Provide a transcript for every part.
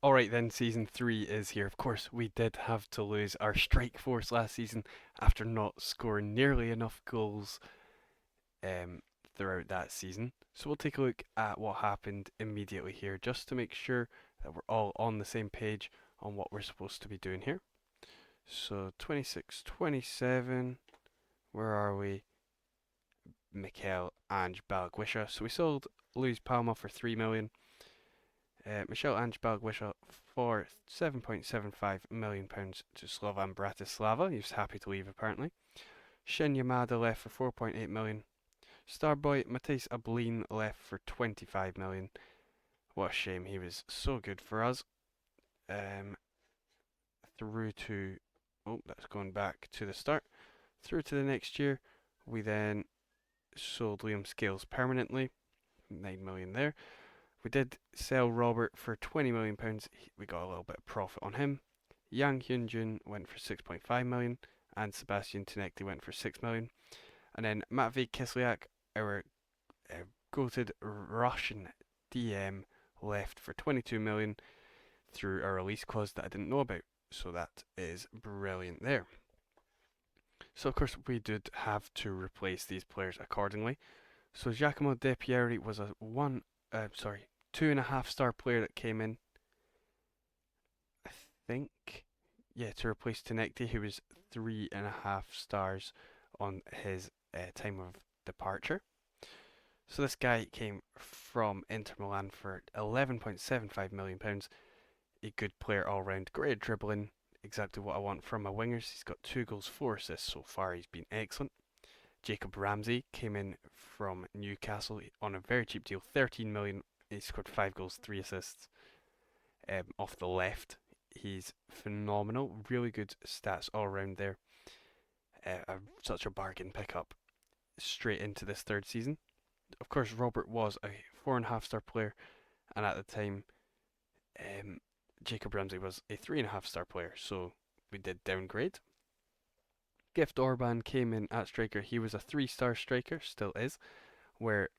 Alright then, season 3 is here. Of course, we did have to lose our strike force last season after not scoring nearly enough goals um, throughout that season. So we'll take a look at what happened immediately here just to make sure that we're all on the same page on what we're supposed to be doing here. So 26, 27, where are we? Mikel Ange Balagwisha. So we sold Luis Palma for 3 million. Michel Ange Balagwisha for £7.75 million to Slovan Bratislava. He was happy to leave apparently. Shin Yamada left for 4.8 million. Starboy Matthijs Ablin left for 25 million. What a shame, he was so good for us. Um, through to that's going back to the start. Through to the next year, we then sold Liam Scales permanently, 9 million there. We did sell Robert for £20 million. We got a little bit of profit on him. Yang Hyunjin went for 6.5 million, and Sebastian Tinekti went for 6 million. And then Matvey Kislyak, our goated Russian DM, left for 22 million through a release clause that I didn't know about. So that is brilliant there. So of course we did have to replace these players accordingly. So Giacomo De Pieri was a 2.5 star player that came in, I think, yeah, to replace Tinekti, who was 3.5 stars on his time of departure. So this guy came from Inter Milan for £11.75 million. A good player all round, great dribbling, exactly what I want from my wingers. He's got 2 goals, 4 assists so far. He's been excellent. Jacob Ramsey came in from Newcastle on a very cheap deal, 13 million. He scored 5 goals, 3 assists off the left. He's phenomenal, really good stats all around there. Such a bargain pickup straight into this third season. Of course, Robert was a 4.5 star player, and at the time, um, Jacob Ramsey was a 3.5 star player, so we did downgrade. Gift Orban came in at striker. He was a 3-star striker, still is, where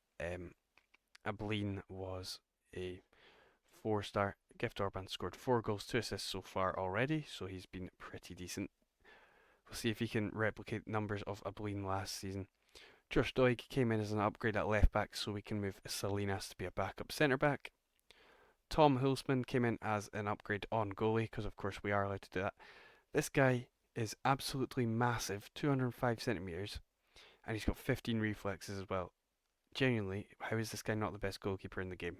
Ablin was a 4-star. Gift Orban scored 4 goals, 2 assists so far already, so he's been pretty decent. We'll see if he can replicate numbers of Ablin last season. Josh Doig came in as an upgrade at left back, so we can move Salinas to be a backup centre back. Tom Hulsman came in as an upgrade on goalie, because of course we are allowed to do that. This guy is absolutely massive, 205 centimetres, and he's got 15 reflexes as well. Genuinely, how is this guy not the best goalkeeper in the game?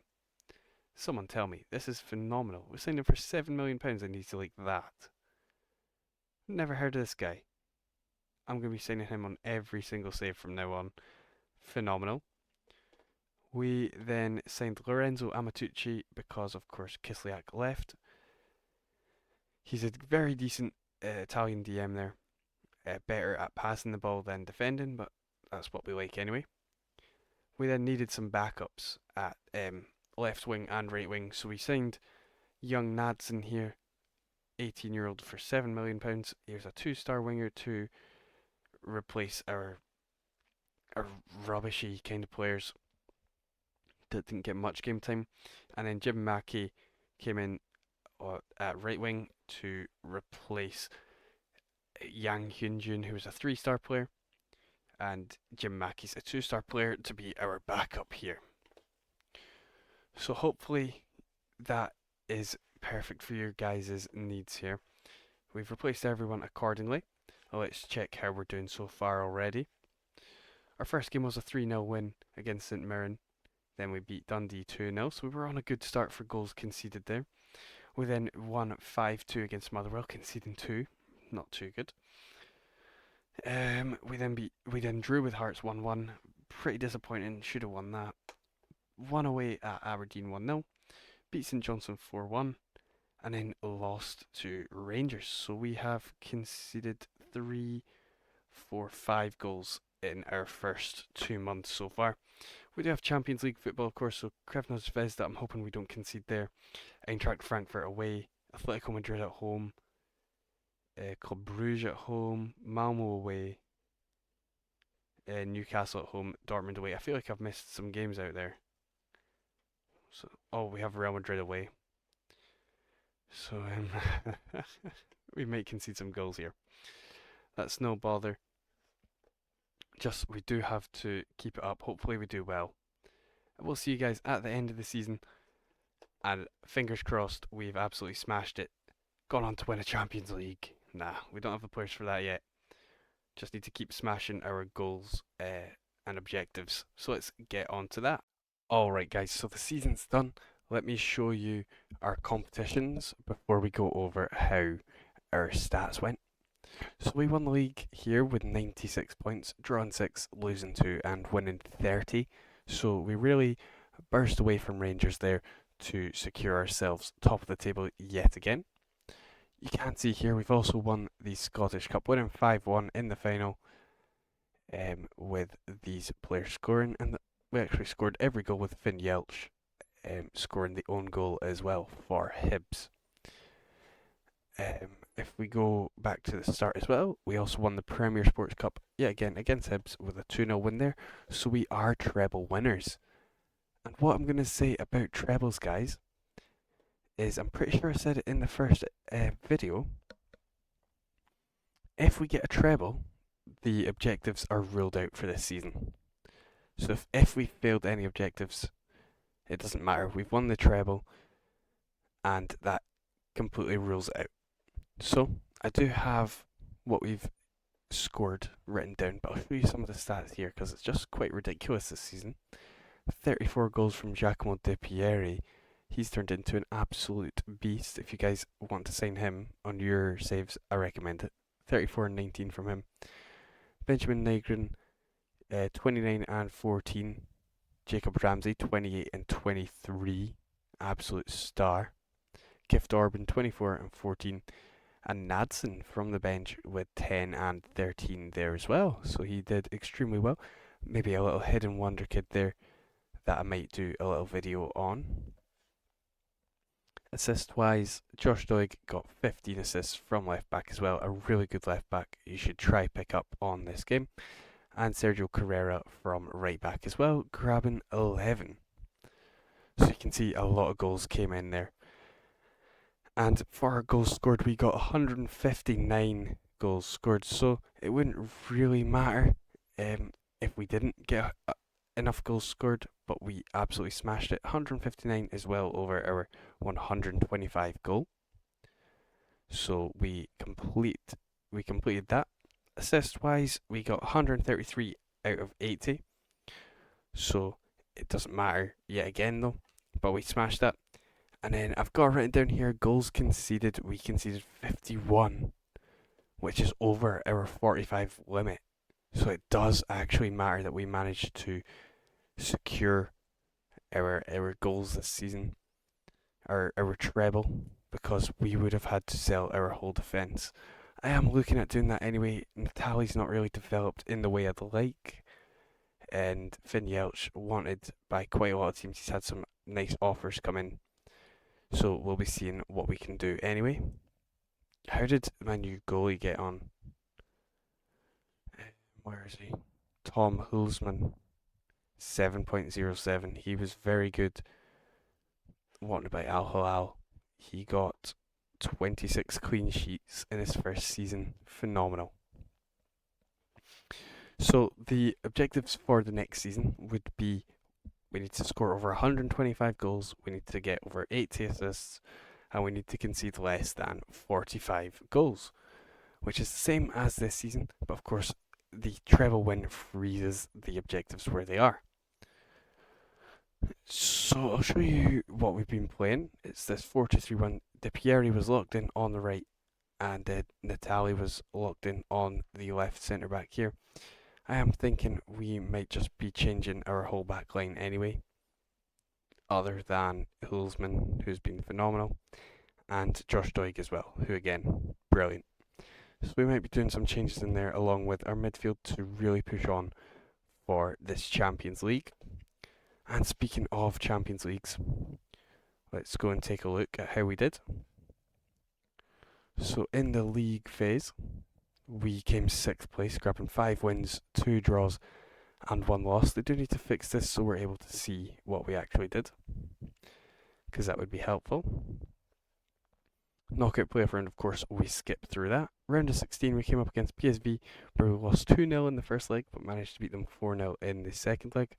Someone tell me. This is phenomenal. We signed him for £7 million and he's like that. Never heard of this guy. I'm going to be signing him on every single save from now on. Phenomenal. We then signed Lorenzo Amatucci because, of course, Kislyak left. He's a very decent Italian DM there. Better at passing the ball than defending, but that's what we like anyway. We then needed some backups at left wing and right wing, so we signed young Nadson here, 18-year-old, for £7 million. Here's a 2-star winger to replace our rubbishy kind of players that didn't get much game time. And then Jim Mackey came in at right wing to replace Yang Hyunjun, who was a 3-star player. And Jim Mackey's a 2-star player to be our backup here. So hopefully that is perfect for your guys' needs here. We've replaced everyone accordingly. Let's check how we're doing so far already. Our first game was a 3-0 win against St Mirren. Then we beat Dundee 2-0, so we were on a good start for goals conceded there. We then won 5-2 against Motherwell, conceding 2. Not too good. We then drew with Hearts 1-1. Pretty disappointing, should have won that. Won away at Aberdeen 1-0. Beat St Johnstone 4-1. And then lost to Rangers. So we have conceded 3, 4, 5 goals in our first 2 months so far. We do have Champions League football, of course, so Krevnos Zvezda, I'm hoping we don't concede there. Eintracht Frankfurt away, Atletico Madrid at home, Club Brugge at home, Malmo away, Newcastle at home, Dortmund away. I feel like I've missed some games out there. So, we have Real Madrid away. So we might concede some goals here. That's no bother. Just we do have to keep it up. Hopefully we do well. We'll see you guys at the end of the season. And fingers crossed, we've absolutely smashed it. Gone on to win a Champions League. Nah, we don't have the players for that yet. Just need to keep smashing our goals and objectives. So let's get on to that. Alright guys, so the season's done. Let me show you our competitions before we go over how our stats went. So we won the league here with 96 points, drawing 6, losing 2 and winning 30. So we really burst away from Rangers there to secure ourselves top of the table yet again. You can see here we've also won the Scottish Cup, winning 5-1 in the final with these players scoring, and we actually scored every goal with Finn Yelch scoring the own goal as well for Hibs. If we go back to the start as well, we also won the Premier Sports Cup yet again against Hibs with a 2-0 win there, so we are treble winners. And what I'm going to say about trebles, guys, is I'm pretty sure I said it in the first video. If we get a treble, the objectives are ruled out for this season. So if we failed any objectives, it doesn't matter. We've won the treble, and that completely rules it out. So I do have what we've scored written down, but I'll show you some of the stats here because it's just quite ridiculous this season. 34 goals from Giacomo De Pieri. He's turned into an absolute beast. If you guys want to sign him on your saves, I recommend it. 34 and 19 from him. Benjamin Negrin, 29 and 14. Jacob Ramsey, 28 and 23. Absolute star. Gift Orban, 24 and 14. And Nadson from the bench with 10 and 13 there as well. So he did extremely well. Maybe a little hidden wonder kid there that I might do a little video on. Assist wise, Josh Doig got 15 assists from left back as well. A really good left back you should try pick up on this game. And Sergio Carrera from right back as well, grabbing 11. So you can see a lot of goals came in there. And for our goals scored, we got 159 goals scored. So it wouldn't really matter if we didn't get enough goals scored, but we absolutely smashed it. 159 is well over our 125 goal. So we completed that. Assist wise, we got 133 out of 80. So it doesn't matter yet again though, but we smashed that. And then I've got written down here goals conceded. We conceded 51, which is over our 45 limit. So it does actually matter that we managed to secure our goals this season, our treble, because we would have had to sell our whole defence. I am looking at doing that anyway. Natali's not really developed in the way I'd like, and Finn Yelch wanted by quite a lot of teams. He's had some nice offers come in, so we'll be seeing what we can do anyway. How did my new goalie get on? Where is he? Tom Hulsman, 7.07. He was very good. Wanted by Al Hilal. He got 26 clean sheets in his first season. Phenomenal. So the objectives for the next season would be we need to score over 125 goals, we need to get over 80 assists, and we need to concede less than 45 goals, which is the same as this season, but of course the treble win freezes the objectives where they are. So I'll show you what we've been playing. It's this 4-2-3-1. De Pieri was locked in on the right, and Natali was locked in on the left centre back here. I am thinking we might just be changing our whole back line anyway, other than Hulsman, who's been phenomenal, and Josh Doig as well, who again, brilliant. So we might be doing some changes in there along with our midfield to really push on for this Champions League. And speaking of Champions Leagues, let's go and take a look at how we did. So in the league phase, we came 6th place, grabbing 5 wins, 2 draws and 1 loss. They do need to fix this so we're able to see what we actually did, because that would be helpful. Knockout playoff round, of course, we skipped through that. Round of 16, we came up against PSV, where we lost 2-0 in the first leg, but managed to beat them 4-0 in the second leg.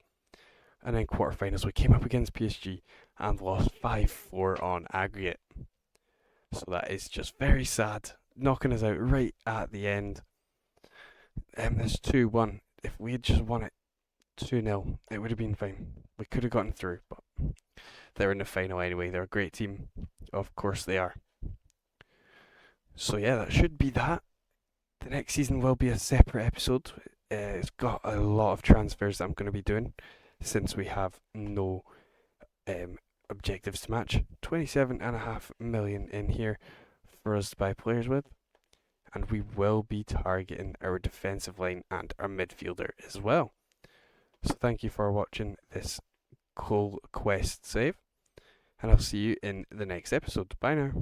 And then quarterfinals, we came up against PSG and lost 5-4 on aggregate. So that is just very sad, knocking us out right at the end. There's 2-1. If we had just won it 2-0, it would have been fine. We could have gotten through, but they're in the final anyway. They're a great team. Of course they are. So yeah, that should be that. The next season will be a separate episode. It's got a lot of transfers that I'm going to be doing since we have no objectives to match. 27.5 million in here for us to buy players with. And we will be targeting our defensive line and our midfielder as well. So thank you for watching this cool quest save. And I'll see you in the next episode. Bye now.